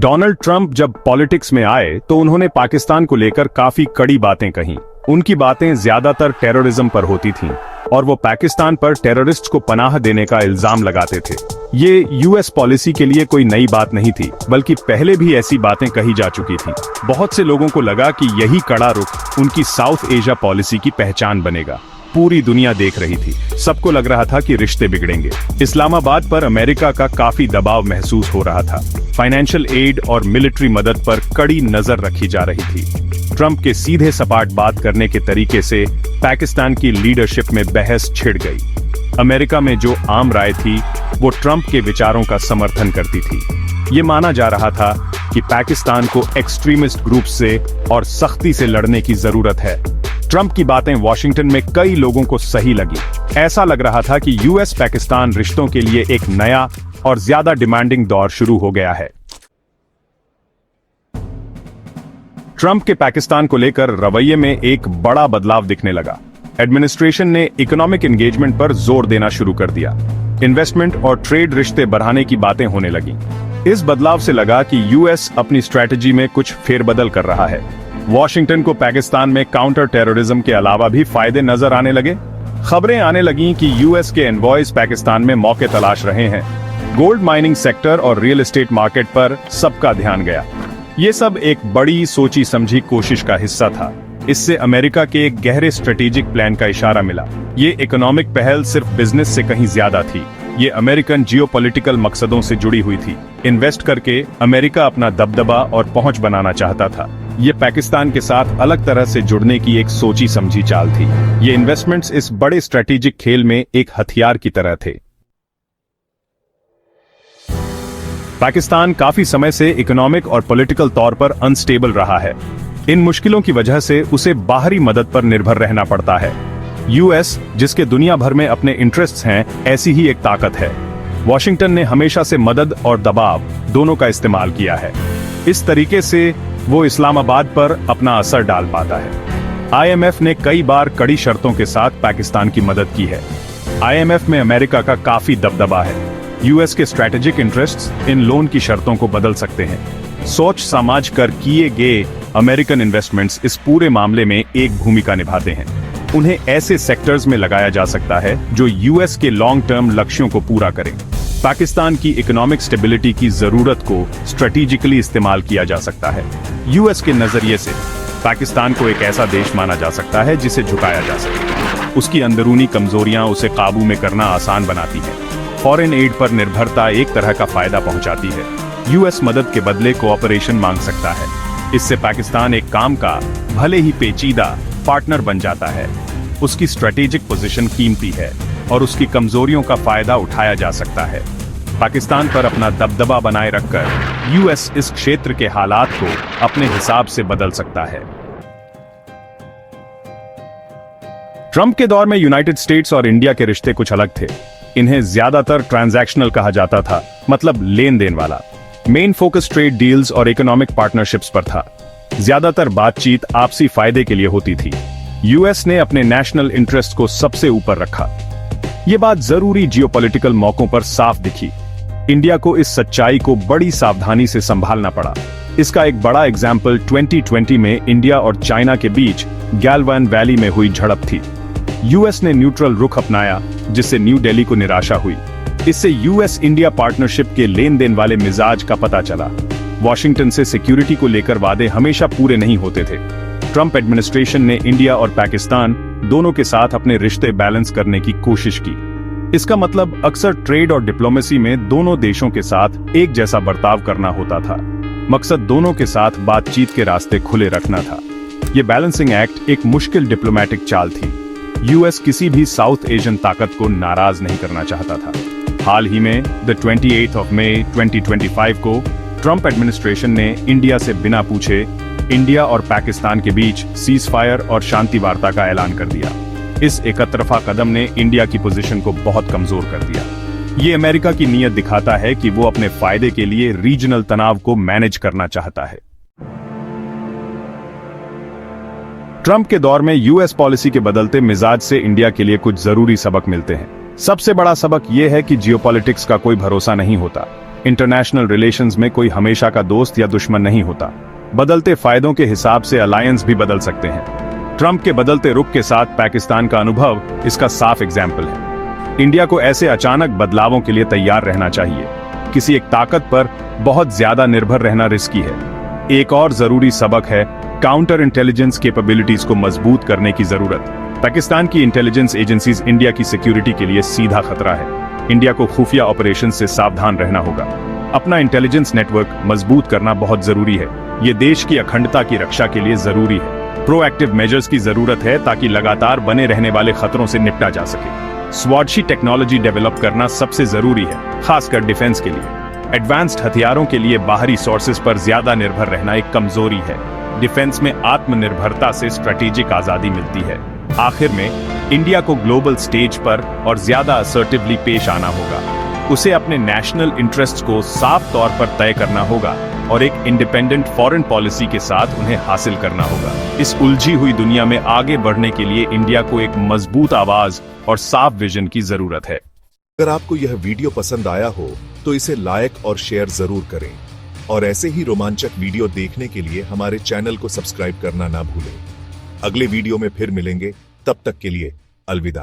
Donald Trump जब politics में आए तो उन्होंने पाकिस्तान को लेकर काफी कड़ी बातें कहीं। उनकी बातें ज्यादातर टेररिज्म पर होती थीं और वो पाकिस्तान पर टेररिस्ट्स को पनाह देने का इल्जाम लगाते थे। ये यूएस पॉलिसी के लिए कोई नई बात नहीं थी, बल्कि पहले भी ऐसी बातें कही जा चुकी थीं। बहुत से लोगों को लगा कि यही कड़ा रुख उनकी साउथ एशिया पॉलिसी की पहचान बनेगा। पूरी दुनिया देख रही थी, सबको लग रहा था कि रिश्ते बिगड़ेंगे। इस्लामाबाद पर अमेरिका का काफी दबाव महसूस हो रहा था। फाइनेंशियल एड और मिलिट्री मदद पर कड़ी नजर रखी जा रही थी। ट्रंप के सीधे सपाट बात करने के तरीके से पाकिस्तान की लीडरशिप में बहस छिड़ गई। अमेरिका में जो आम राय थी वो ट्रंप के विचारों का समर्थन करती थी। ये माना जा रहा था कि पाकिस्तान को एक्सट्रीमिस्ट ग्रुप से और सख्ती से लड़ने की जरूरत है। ट्रंप की बातें वॉशिंगटन में कई लोगों को सही लगी। ऐसा लग रहा था कि यूएस पाकिस्तान रिश्तों के लिए एक नया और ज्यादा डिमांडिंग दौर शुरू हो गया है। ट्रंप के पाकिस्तान को लेकर रवैये में एक बड़ा बदलाव दिखने लगा। एडमिनिस्ट्रेशन ने इकोनॉमिक एंगेजमेंट पर जोर देना शुरू कर दिया। इन्वेस्टमेंट और ट्रेड रिश्ते बढ़ाने की बातें होने लगी। इस बदलाव से लगा कि यूएस अपनी स्ट्रैटेजी में कुछ फेरबदल कर रहा है। वॉशिंगटन को पाकिस्तान में काउंटर टेररिज्म के अलावा भी फायदे नजर आने लगे। खबरें आने लगीं कि यूएस के एनवॉयज पाकिस्तान में मौके तलाश रहे हैं। गोल्ड माइनिंग सेक्टर और रियल एस्टेट मार्केट पर सबका ध्यान गया। ये सब एक बड़ी सोची समझी कोशिश का हिस्सा था। इससे अमेरिका के एक गहरे स्ट्रेटेजिक प्लान का इशारा मिला। ये इकोनॉमिक पहल सिर्फ बिजनेस से कहीं ज्यादा थी। ये अमेरिकन जियोपॉलिटिकल मकसदों से जुड़ी हुई थी। इन्वेस्ट करके अमेरिका अपना दबदबा और पहुंच बनाना चाहता था। ये पाकिस्तान के साथ अलग तरह से जुड़ने की एक सोची समझी चाल थी। ये इन्वेस्टमेंट्स इस बड़े स्ट्रेटेजिक खेल में एक हथियार की तरह थे। पाकिस्तान काफी समय से इकोनॉमिक और पॉलिटिकल तौर पर अनस्टेबल रहा है। इन मुश्किलों की वजह से उसे बाहरी मदद पर निर्भर रहना पड़ता है। यूएस, जिसके दुनिया भर में अपने इंटरेस्ट्स हैं, ऐसी ही एक ताकत है। वॉशिंगटन ने हमेशा से मदद और दबाव दोनों का इस्तेमाल किया है। इस तरीके से वो इस्लामाबाद पर अपना असर डाल पाता है। आईएमएफ ने कई बार कड़ी शर्तों के साथ पाकिस्तान की मदद की है। आईएमएफ में अमेरिका का काफी दबदबा है। यूएस के स्ट्रैटेजिक इंटरेस्ट्स इन लोन की शर्तों को बदल सकते हैं। सोच समझ कर किए गए अमेरिकन इन्वेस्टमेंट्स इस पूरे मामले में एक भूमिका निभाते हैं। उन्हें ऐसे सेक्टर्स में लगाया जा सकता है जो यूएस के लॉन्ग टर्म लक्ष्यों को पूरा करें। पाकिस्तान की इकोनॉमिक स्टेबिलिटी की जरूरत को स्ट्रेटेजिकली इस्तेमाल किया जा सकता है। यूएस के नजरिए से पाकिस्तान को एक ऐसा देश माना जा सकता है जिसे झुकाया जा सके। उसकी अंदरूनी कमजोरियां उसे काबू में करना आसान बनाती है। फॉरेन एड पर निर्भरता एक तरह का फायदा पहुंचाती है। यूएस मदद के बदले कोऑपरेशन मांग सकता है। इससे पाकिस्तान एक काम का, भले ही पेचीदा, पार्टनर बन जाता है। उसकी स्ट्रेटेजिक पोजीशन कीमती है और उसकी कमजोरियों का फायदा उठाया जा सकता है। पाकिस्तान पर अपना दबदबा बनाए रखकर यूएस इस क्षेत्र के हालात को अपने हिसाब से बदल सकता है। ट्रंप के दौर में यूनाइटेड स्टेट्स और इंडिया के रिश्ते कुछ अलग थे। इन्हें ज्यादातर ट्रांजैक्शनल कहा जाता था, मतलब लेन देन वाला। मेन फोकस ट्रेड डील्स और इकोनॉमिक पार्टनरशिप्स पर था। ज्यादातर बातचीत आपसी फायदे के लिए होती थी। यूएस ने अपने नेशनल इंटरेस्ट को सबसे ऊपर रखा। ये बात जरूरी जियोपॉलिटिकल मौकों पर साफ दिखी। इंडिया को इस सच्चाई को बड़ी सावधानी से संभालना पड़ा। इसका एक बड़ा एग्जाम्पल 2020 में इंडिया और चाइना के बीच गैलवान वैली में हुई झड़प थी। यूएस ने न्यूट्रल रुख अपनाया, जिससे न्यू दिल्ली को निराशा हुई। इससे यूएस इंडिया पार्टनरशिप के लेन देन वाले मिजाज का पता चला। वॉशिंगटन से सिक्योरिटी को लेकर वादे हमेशा पूरे नहीं होते थे। ट्रंप एडमिनिस्ट्रेशन ने इंडिया और पाकिस्तान दोनों के साथ अपने रिश्ते बैलेंस करने की कोशिश की। इसका मतलब अक्सर ट्रेड और डिप्लोमेसी में दोनों देशों के साथ एक जैसा बर्ताव करना होता था। मकसद दोनों के साथ बातचीत के रास्ते खुले रखना था। यह बैलेंसिंग एक्ट एक मुश्किल डिप्लोमेटिक चाल थी। यूएस किसी भी साउथ एशियन ताकत को नाराज नहीं करना चाहता था। हाल ही में 28 मई 2025 को ट्रंप एडमिनिस्ट्रेशन ने इंडिया से बिना पूछे इंडिया और पाकिस्तान के बीच सीज फायर और शांति वार्ता का ऐलान कर दिया। इस एकतरफा कदम ने इंडिया की पोजीशन को बहुत कमजोर कर दिया। ये अमेरिका की नीयत दिखाता है कि वो अपने फायदे के लिए रीजनल तनाव को मैनेज करना चाहता है। ट्रंप के दौर में यूएस पॉलिसी के बदलते मिजाज से इंडिया के लिए कुछ जरूरी सबक मिलते हैं। सबसे बड़ा सबक यह है कि जियोपॉलिटिक्स का कोई भरोसा नहीं होता। इंटरनेशनल रिलेशंस में कोई हमेशा का दोस्त या दुश्मन नहीं होता। बदलते फायदों के हिसाब से अलायंस भी बदल सकते हैं। ट्रंप के बदलते रुख के साथ पाकिस्तान का अनुभव इसका साफ एग्जाम्पल है। इंडिया को ऐसे अचानक बदलावों के लिए तैयार रहना चाहिए। किसी एक ताकत पर बहुत ज्यादा निर्भर रहना रिस्की है। एक और जरूरी सबक है काउंटर इंटेलिजेंस कैपेबिलिटीज को मजबूत करने की जरूरत। पाकिस्तान की इंटेलिजेंस एजेंसीज इंडिया की सिक्योरिटी के लिए सीधा खतरा है। इंडिया को खुफिया ऑपरेशन से सावधान रहना होगा। अपना इंटेलिजेंस नेटवर्क मजबूत करना बहुत जरूरी है। ये देश की अखंडता की रक्षा के लिए जरूरी है। प्रोएक्टिव मेजर्स की जरूरत है ताकि लगातार बने रहने वाले खतरों से निपटा जा सके। स्वदेशी टेक्नोलॉजी डेवलप करना सबसे जरूरी है, खासकर डिफेंस के लिए। एडवांस्ड हथियारों के लिए बाहरी सोर्सेज पर ज्यादा निर्भर रहना एक कमजोरी है। डिफेंस में आत्मनिर्भरता से स्ट्रेटेजिक आजादी मिलती है। आखिर में इंडिया को ग्लोबल स्टेज पर और ज्यादा असर्टिवली पेश आना होगा। उसे अपने नेशनल इंटरेस्ट्स को साफ तौर पर तय करना होगा और एक इंडिपेंडेंट फॉरेन पॉलिसी के साथ उन्हें हासिल करना होगा। इस उलझी हुई दुनिया में आगे बढ़ने के लिए इंडिया को एक मजबूत आवाज और साफ विजन की जरूरत है। अगर आपको यह वीडियो पसंद आया हो तो इसे लाइक और शेयर जरूर करें और ऐसे ही रोमांचक वीडियो देखने के लिए हमारे चैनल को सब्सक्राइब करना ना भूलें। अगले वीडियो में फिर मिलेंगे, तब तक के लिए अलविदा।